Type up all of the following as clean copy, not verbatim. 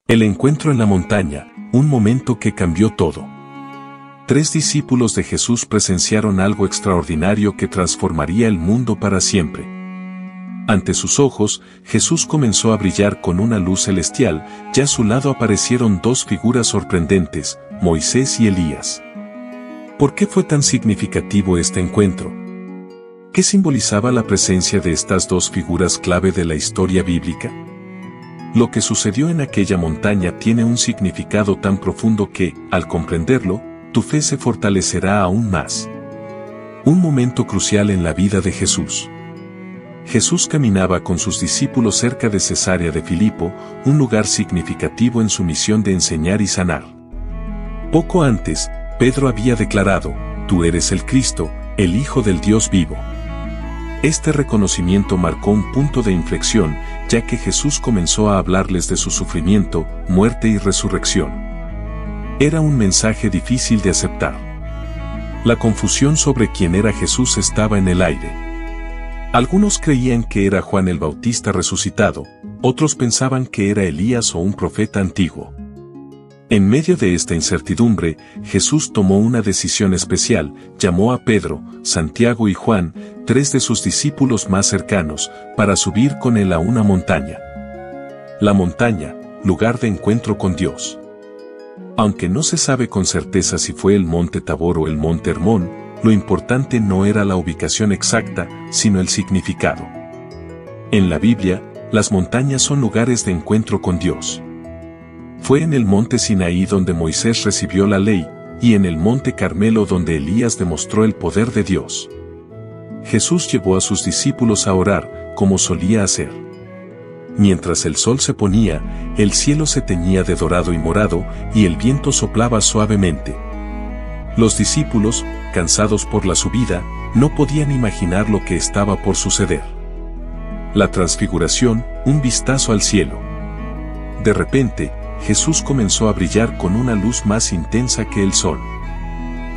El encuentro en la montaña, un momento que cambió todo. 3 discípulos de Jesús presenciaron algo extraordinario que transformaría el mundo para siempre. Ante sus ojos, Jesús comenzó a brillar con una luz celestial, y a su lado aparecieron 2 figuras sorprendentes, Moisés y Elías. ¿Por qué fue tan significativo este encuentro? ¿Qué simbolizaba la presencia de estas 2 figuras clave de la historia bíblica? Lo que sucedió en aquella montaña tiene un significado tan profundo que, al comprenderlo, tu fe se fortalecerá aún más. Un momento crucial en la vida de Jesús. Jesús caminaba con sus discípulos cerca de Cesarea de Filipo, un lugar significativo en su misión de enseñar y sanar. Poco antes, Pedro había declarado, «Tú eres el Cristo, el Hijo del Dios vivo». Este reconocimiento marcó un punto de inflexión, ya que Jesús comenzó a hablarles de su sufrimiento, muerte y resurrección. Era un mensaje difícil de aceptar. La confusión sobre quién era Jesús estaba en el aire. Algunos creían que era Juan el Bautista resucitado, otros pensaban que era Elías o un profeta antiguo. En medio de esta incertidumbre, Jesús tomó una decisión especial, llamó a Pedro, Santiago y Juan, 3 de sus discípulos más cercanos, para subir con él a una montaña. La montaña, lugar de encuentro con Dios. Aunque no se sabe con certeza si fue el monte Tabor o el monte Hermón, lo importante no era la ubicación exacta, sino el significado. En la Biblia, las montañas son lugares de encuentro con Dios. Fue en el monte Sinaí donde Moisés recibió la ley, y en el monte Carmelo donde Elías demostró el poder de Dios. Jesús llevó a sus discípulos a orar, como solía hacer. Mientras el sol se ponía, el cielo se teñía de dorado y morado, y el viento soplaba suavemente. Los discípulos, cansados por la subida, no podían imaginar lo que estaba por suceder. La transfiguración, un vistazo al cielo. De repente, Jesús comenzó a brillar con una luz más intensa que el sol.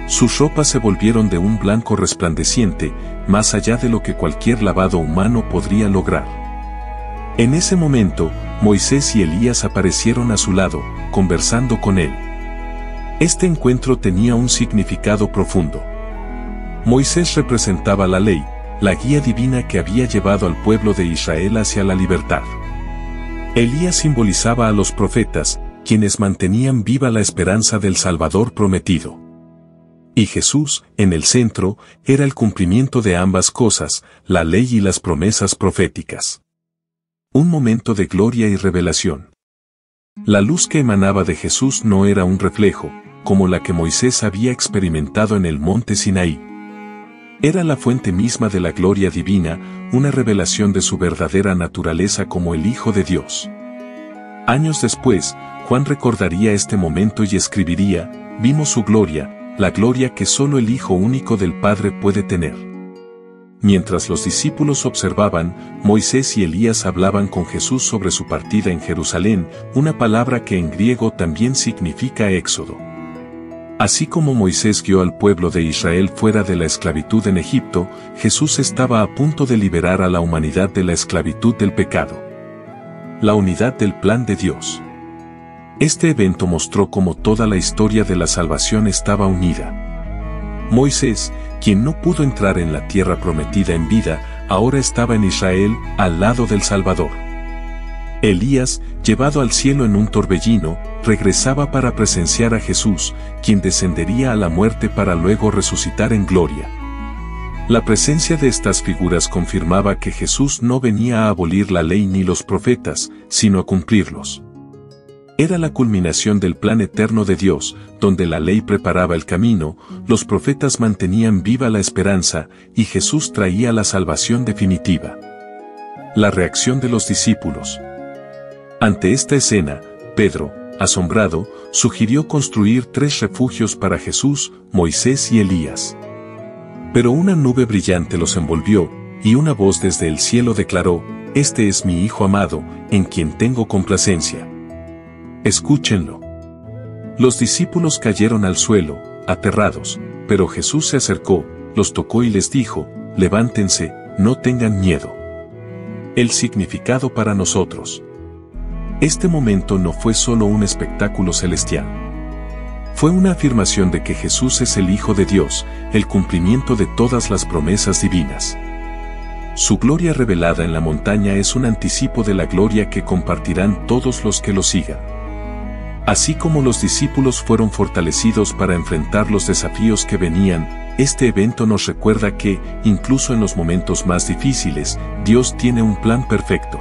Sus ropas se volvieron de un blanco resplandeciente, más allá de lo que cualquier lavado humano podría lograr. En ese momento, Moisés y Elías aparecieron a su lado, conversando con él. Este encuentro tenía un significado profundo. Moisés representaba la ley, la guía divina que había llevado al pueblo de Israel hacia la libertad. Elías simbolizaba a los profetas, quienes mantenían viva la esperanza del Salvador prometido. Y Jesús, en el centro, era el cumplimiento de ambas cosas, la ley y las promesas proféticas. Un momento de gloria y revelación. La luz que emanaba de Jesús no era un reflejo, como la que Moisés había experimentado en el monte Sinaí. Era la fuente misma de la gloria divina, una revelación de su verdadera naturaleza como el Hijo de Dios. Años después, Juan recordaría este momento y escribiría, «Vimos su gloria, la gloria que solo el Hijo único del Padre puede tener». Mientras los discípulos observaban, Moisés y Elías hablaban con Jesús sobre su partida en Jerusalén, una palabra que en griego también significa éxodo. Así como Moisés guió al pueblo de Israel fuera de la esclavitud en Egipto, Jesús estaba a punto de liberar a la humanidad de la esclavitud del pecado. La unidad del plan de Dios. Este evento mostró cómo toda la historia de la salvación estaba unida. Moisés, quien no pudo entrar en la tierra prometida en vida, ahora estaba en Israel, al lado del Salvador. Elías, llevado al cielo en un torbellino, regresaba para presenciar a Jesús, quien descendería a la muerte para luego resucitar en gloria. La presencia de estas figuras confirmaba que Jesús no venía a abolir la ley ni los profetas, sino a cumplirlos. Era la culminación del plan eterno de Dios, donde la ley preparaba el camino, los profetas mantenían viva la esperanza, y Jesús traía la salvación definitiva. La reacción de los discípulos. Ante esta escena, Pedro, asombrado, sugirió construir 3 refugios para Jesús, Moisés y Elías. Pero una nube brillante los envolvió, y una voz desde el cielo declaró, «Este es mi Hijo amado, en quien tengo complacencia. Escúchenlo». Los discípulos cayeron al suelo, aterrados, pero Jesús se acercó, los tocó y les dijo, «Levántense, no tengan miedo». El significado para nosotros. Este momento no fue solo un espectáculo celestial. Fue una afirmación de que Jesús es el Hijo de Dios, el cumplimiento de todas las promesas divinas. Su gloria revelada en la montaña es un anticipo de la gloria que compartirán todos los que lo sigan. Así como los discípulos fueron fortalecidos para enfrentar los desafíos que venían, este evento nos recuerda que, incluso en los momentos más difíciles, Dios tiene un plan perfecto.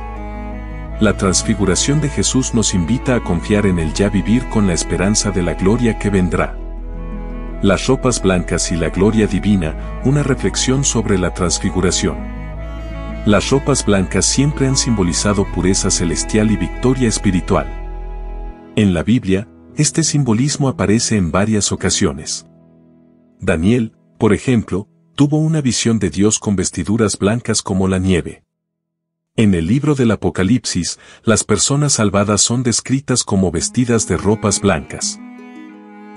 La transfiguración de Jesús nos invita a confiar en el ya vivir con la esperanza de la gloria que vendrá. Las ropas blancas y la gloria divina, una reflexión sobre la transfiguración. Las ropas blancas siempre han simbolizado pureza celestial y victoria espiritual. En la Biblia, este simbolismo aparece en varias ocasiones. Daniel, por ejemplo, tuvo una visión de Dios con vestiduras blancas como la nieve. En el libro del Apocalipsis, las personas salvadas son descritas como vestidas de ropas blancas.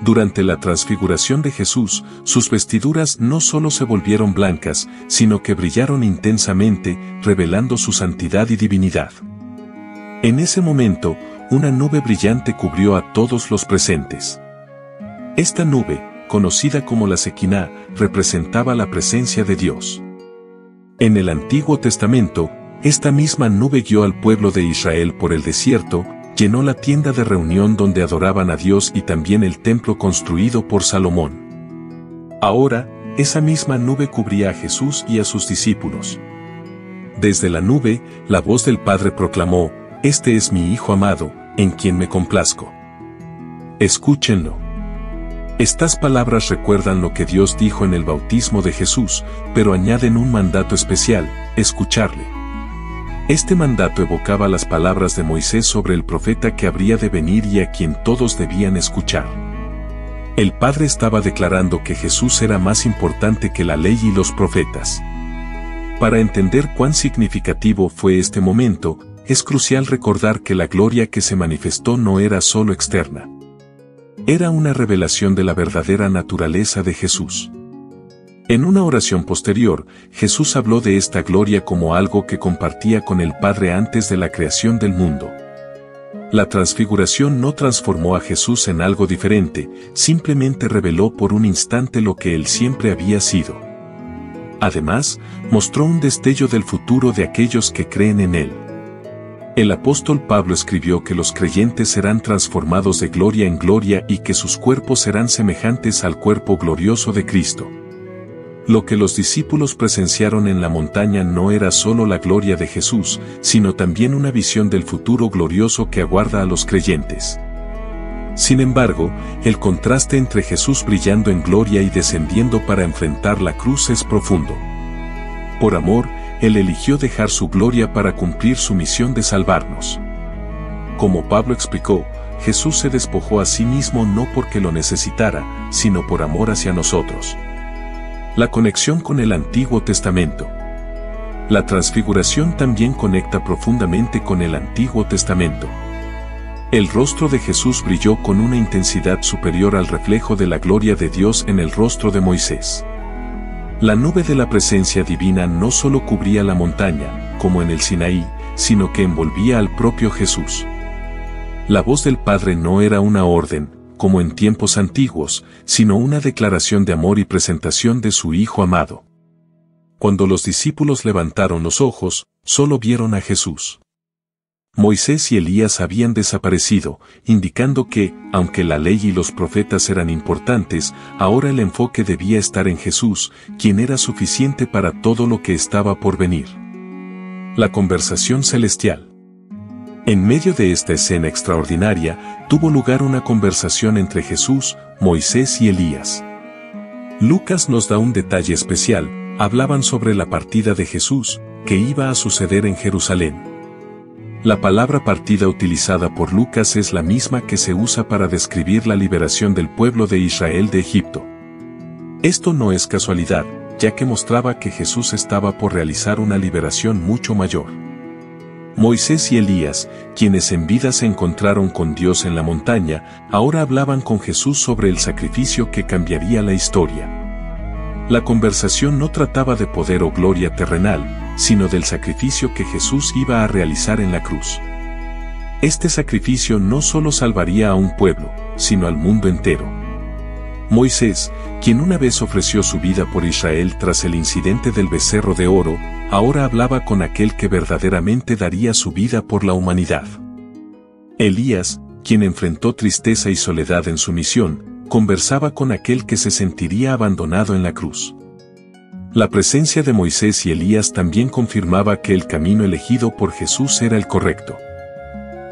Durante la transfiguración de Jesús, sus vestiduras no solo se volvieron blancas, sino que brillaron intensamente, revelando su santidad y divinidad. En ese momento, una nube brillante cubrió a todos los presentes. Esta nube, conocida como la Sequiná, representaba la presencia de Dios. En el Antiguo Testamento, esta misma nube guió al pueblo de Israel por el desierto, llenó la tienda de reunión donde adoraban a Dios y también el templo construido por Salomón. Ahora, esa misma nube cubría a Jesús y a sus discípulos. Desde la nube, la voz del Padre proclamó: «Este es mi Hijo amado, en quien me complazco. Escúchenlo». Estas palabras recuerdan lo que Dios dijo en el bautismo de Jesús, pero añaden un mandato especial: escucharle. Este mandato evocaba las palabras de Moisés sobre el profeta que habría de venir y a quien todos debían escuchar. El Padre estaba declarando que Jesús era más importante que la ley y los profetas. Para entender cuán significativo fue este momento, es crucial recordar que la gloria que se manifestó no era solo externa. Era una revelación de la verdadera naturaleza de Jesús. En una oración posterior, Jesús habló de esta gloria como algo que compartía con el Padre antes de la creación del mundo. La transfiguración no transformó a Jesús en algo diferente, simplemente reveló por un instante lo que él siempre había sido. Además, mostró un destello del futuro de aquellos que creen en él. El apóstol Pablo escribió que los creyentes serán transformados de gloria en gloria y que sus cuerpos serán semejantes al cuerpo glorioso de Cristo. Lo que los discípulos presenciaron en la montaña no era solo la gloria de Jesús, sino también una visión del futuro glorioso que aguarda a los creyentes. Sin embargo, el contraste entre Jesús brillando en gloria y descendiendo para enfrentar la cruz es profundo. Por amor, Él eligió dejar su gloria para cumplir su misión de salvarnos. Como Pablo explicó, Jesús se despojó a sí mismo no porque lo necesitara, sino por amor hacia nosotros. La conexión con el Antiguo Testamento. La transfiguración también conecta profundamente con el Antiguo Testamento. El rostro de Jesús brilló con una intensidad superior al reflejo de la gloria de Dios en el rostro de Moisés. La nube de la presencia divina no solo cubría la montaña, como en el Sinaí, sino que envolvía al propio Jesús. La voz del Padre no era una orden, como en tiempos antiguos, sino una declaración de amor y presentación de su Hijo amado. Cuando los discípulos levantaron los ojos, solo vieron a Jesús. Moisés y Elías habían desaparecido, indicando que, aunque la ley y los profetas eran importantes, ahora el enfoque debía estar en Jesús, quien era suficiente para todo lo que estaba por venir. La conversación celestial. En medio de esta escena extraordinaria, tuvo lugar una conversación entre Jesús, Moisés y Elías. Lucas nos da un detalle especial: hablaban sobre la partida de Jesús, que iba a suceder en Jerusalén. La palabra partida utilizada por Lucas es la misma que se usa para describir la liberación del pueblo de Israel de Egipto. Esto no es casualidad, ya que mostraba que Jesús estaba por realizar una liberación mucho mayor. Moisés y Elías, quienes en vida se encontraron con Dios en la montaña, ahora hablaban con Jesús sobre el sacrificio que cambiaría la historia. La conversación no trataba de poder o gloria terrenal, sino del sacrificio que Jesús iba a realizar en la cruz. Este sacrificio no solo salvaría a un pueblo, sino al mundo entero. Moisés, quien una vez ofreció su vida por Israel tras el incidente del becerro de oro, ahora hablaba con aquel que verdaderamente daría su vida por la humanidad. Elías, quien enfrentó tristeza y soledad en su misión, conversaba con aquel que se sentiría abandonado en la cruz. La presencia de Moisés y Elías también confirmaba que el camino elegido por Jesús era el correcto.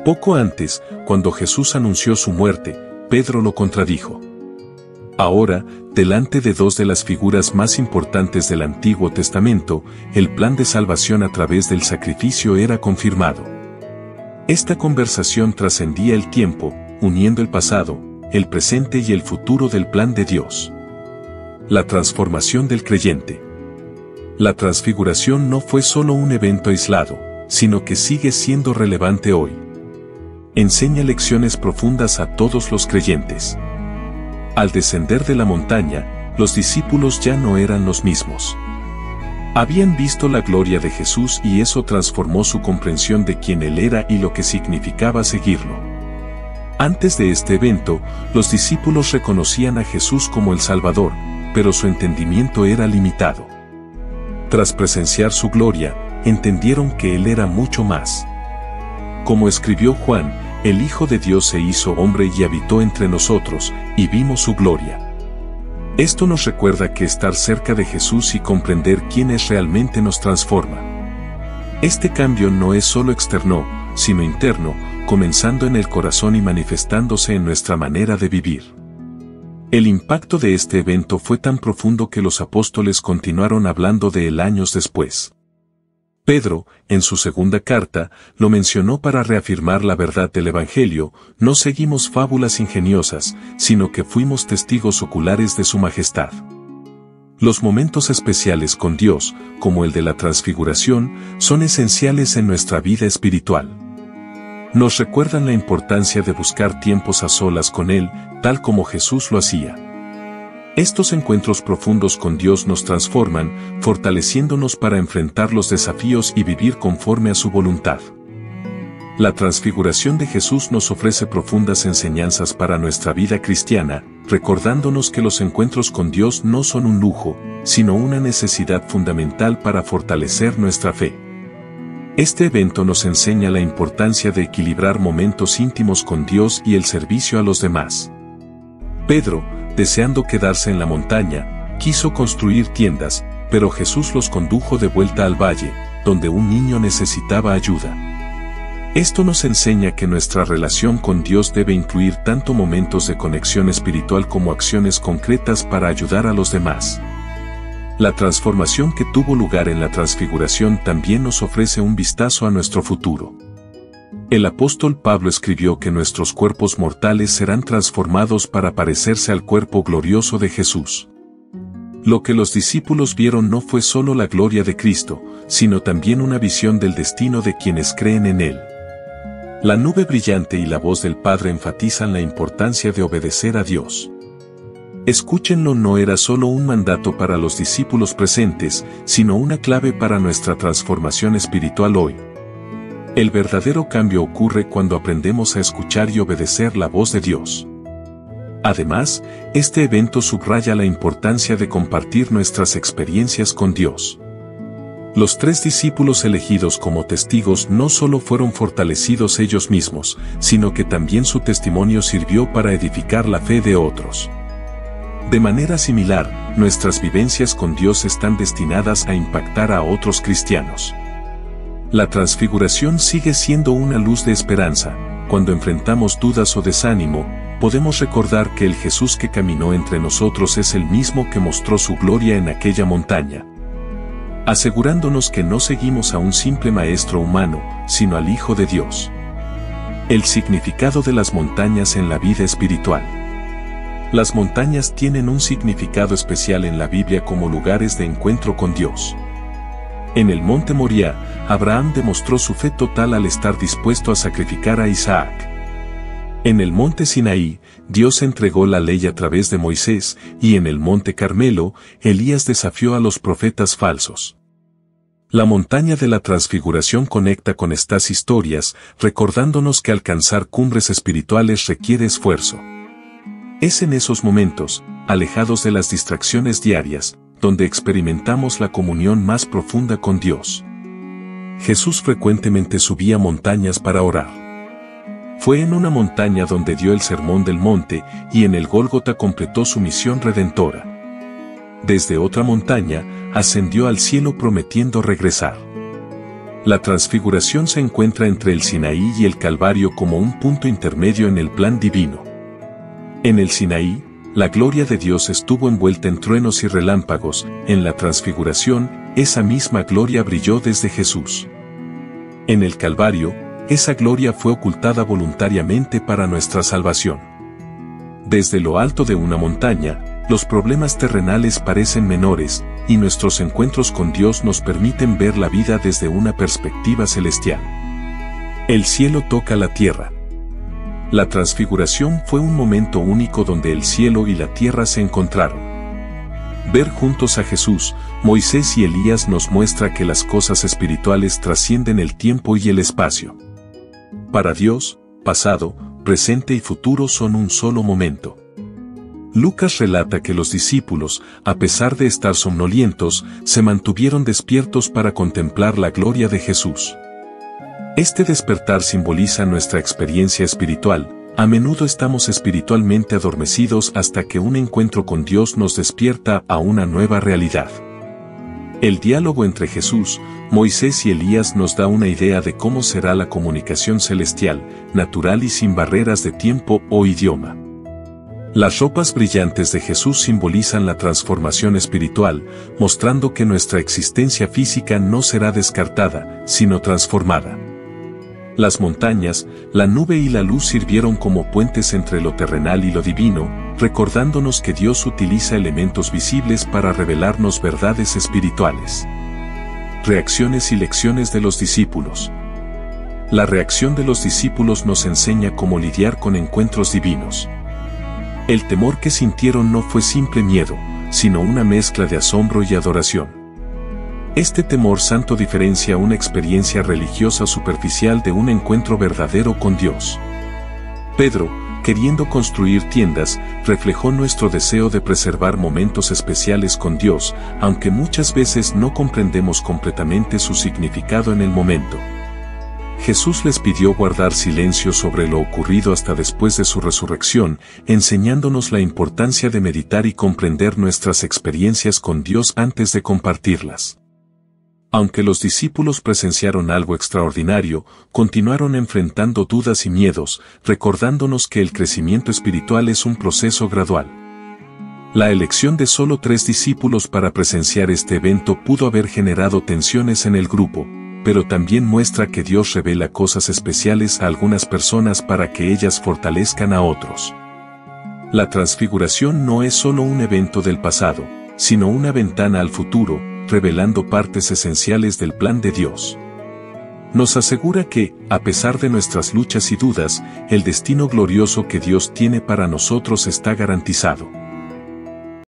Poco antes, cuando Jesús anunció su muerte, Pedro lo contradijo. Ahora, delante de dos de las figuras más importantes del Antiguo Testamento, el plan de salvación a través del sacrificio era confirmado. Esta conversación trascendía el tiempo, uniendo el pasado, el presente y el futuro del plan de Dios. La transformación del creyente. La transfiguración no fue solo un evento aislado, sino que sigue siendo relevante hoy. Enseña lecciones profundas a todos los creyentes. Al descender de la montaña, los discípulos ya no eran los mismos. Habían visto la gloria de Jesús y eso transformó su comprensión de quién Él era y lo que significaba seguirlo. Antes de este evento, los discípulos reconocían a Jesús como el Salvador, pero su entendimiento era limitado. Tras presenciar su gloria, entendieron que Él era mucho más. Como escribió Juan, el Hijo de Dios se hizo hombre y habitó entre nosotros, y vimos su gloria. Esto nos recuerda que estar cerca de Jesús y comprender quién es realmente nos transforma. Este cambio no es solo externo, sino interno, comenzando en el corazón y manifestándose en nuestra manera de vivir. El impacto de este evento fue tan profundo que los apóstoles continuaron hablando de él años después. Pedro, en su segunda carta, lo mencionó para reafirmar la verdad del Evangelio: no seguimos fábulas ingeniosas, sino que fuimos testigos oculares de su majestad. Los momentos especiales con Dios, como el de la transfiguración, son esenciales en nuestra vida espiritual. Nos recuerdan la importancia de buscar tiempos a solas con Él, tal como Jesús lo hacía. Estos encuentros profundos con Dios nos transforman, fortaleciéndonos para enfrentar los desafíos y vivir conforme a su voluntad. La transfiguración de Jesús nos ofrece profundas enseñanzas para nuestra vida cristiana, recordándonos que los encuentros con Dios no son un lujo, sino una necesidad fundamental para fortalecer nuestra fe. Este evento nos enseña la importancia de equilibrar momentos íntimos con Dios y el servicio a los demás. Pedro, deseando quedarse en la montaña, quiso construir tiendas, pero Jesús los condujo de vuelta al valle, donde un niño necesitaba ayuda. Esto nos enseña que nuestra relación con Dios debe incluir tanto momentos de conexión espiritual como acciones concretas para ayudar a los demás. La transformación que tuvo lugar en la transfiguración también nos ofrece un vistazo a nuestro futuro. El apóstol Pablo escribió que nuestros cuerpos mortales serán transformados para parecerse al cuerpo glorioso de Jesús. Lo que los discípulos vieron no fue solo la gloria de Cristo, sino también una visión del destino de quienes creen en Él. La nube brillante y la voz del Padre enfatizan la importancia de obedecer a Dios. Escúchenlo no era solo un mandato para los discípulos presentes, sino una clave para nuestra transformación espiritual hoy. El verdadero cambio ocurre cuando aprendemos a escuchar y obedecer la voz de Dios. Además, este evento subraya la importancia de compartir nuestras experiencias con Dios. Los 3 discípulos elegidos como testigos no solo fueron fortalecidos ellos mismos, sino que también su testimonio sirvió para edificar la fe de otros. De manera similar, nuestras vivencias con Dios están destinadas a impactar a otros cristianos. La transfiguración sigue siendo una luz de esperanza. Cuando enfrentamos dudas o desánimo, podemos recordar que el Jesús que caminó entre nosotros es el mismo que mostró su gloria en aquella montaña, asegurándonos que no seguimos a un simple maestro humano, sino al Hijo de Dios. El significado de las montañas en la vida espiritual. Las montañas tienen un significado especial en la Biblia como lugares de encuentro con Dios. En el monte Moriah, Abraham demostró su fe total al estar dispuesto a sacrificar a Isaac. En el monte Sinaí, Dios entregó la ley a través de Moisés, y en el monte Carmelo, Elías desafió a los profetas falsos. La montaña de la transfiguración conecta con estas historias, recordándonos que alcanzar cumbres espirituales requiere esfuerzo. Es en esos momentos, alejados de las distracciones diarias, donde experimentamos la comunión más profunda con Dios. Jesús frecuentemente subía montañas para orar. Fue en una montaña donde dio el Sermón del Monte y en el Gólgota completó su misión redentora. Desde otra montaña, ascendió al cielo prometiendo regresar. La transfiguración se encuentra entre el Sinaí y el Calvario como un punto intermedio en el plan divino. En el Sinaí, la gloria de Dios estuvo envuelta en truenos y relámpagos, en la transfiguración, esa misma gloria brilló desde Jesús. En el Calvario, esa gloria fue ocultada voluntariamente para nuestra salvación. Desde lo alto de una montaña, los problemas terrenales parecen menores, y nuestros encuentros con Dios nos permiten ver la vida desde una perspectiva celestial. El cielo toca la tierra. La transfiguración fue un momento único donde el cielo y la tierra se encontraron. Ver juntos a Jesús, Moisés y Elías nos muestra que las cosas espirituales trascienden el tiempo y el espacio. Para Dios, pasado, presente y futuro son un solo momento. Lucas relata que los discípulos, a pesar de estar somnolientos, se mantuvieron despiertos para contemplar la gloria de Jesús. Este despertar simboliza nuestra experiencia espiritual. A menudo estamos espiritualmente adormecidos hasta que un encuentro con Dios nos despierta a una nueva realidad. El diálogo entre Jesús, Moisés y Elías nos da una idea de cómo será la comunicación celestial, natural y sin barreras de tiempo o idioma. Las ropas brillantes de Jesús simbolizan la transformación espiritual, mostrando que nuestra existencia física no será descartada, sino transformada. Las montañas, la nube y la luz sirvieron como puentes entre lo terrenal y lo divino, recordándonos que Dios utiliza elementos visibles para revelarnos verdades espirituales. Reacciones y lecciones de los discípulos. La reacción de los discípulos nos enseña cómo lidiar con encuentros divinos. El temor que sintieron no fue simple miedo, sino una mezcla de asombro y adoración. Este temor santo diferencia una experiencia religiosa superficial de un encuentro verdadero con Dios. Pedro, queriendo construir tiendas, reflejó nuestro deseo de preservar momentos especiales con Dios, aunque muchas veces no comprendemos completamente su significado en el momento. Jesús les pidió guardar silencio sobre lo ocurrido hasta después de su resurrección, enseñándonos la importancia de meditar y comprender nuestras experiencias con Dios antes de compartirlas. Aunque los discípulos presenciaron algo extraordinario, continuaron enfrentando dudas y miedos, recordándonos que el crecimiento espiritual es un proceso gradual. La elección de solo 3 discípulos para presenciar este evento pudo haber generado tensiones en el grupo, pero también muestra que Dios revela cosas especiales a algunas personas para que ellas fortalezcan a otros. La transfiguración no es solo un evento del pasado, sino una ventana al futuro, revelando partes esenciales del plan de Dios. Nos asegura que, a pesar de nuestras luchas y dudas, el destino glorioso que Dios tiene para nosotros está garantizado.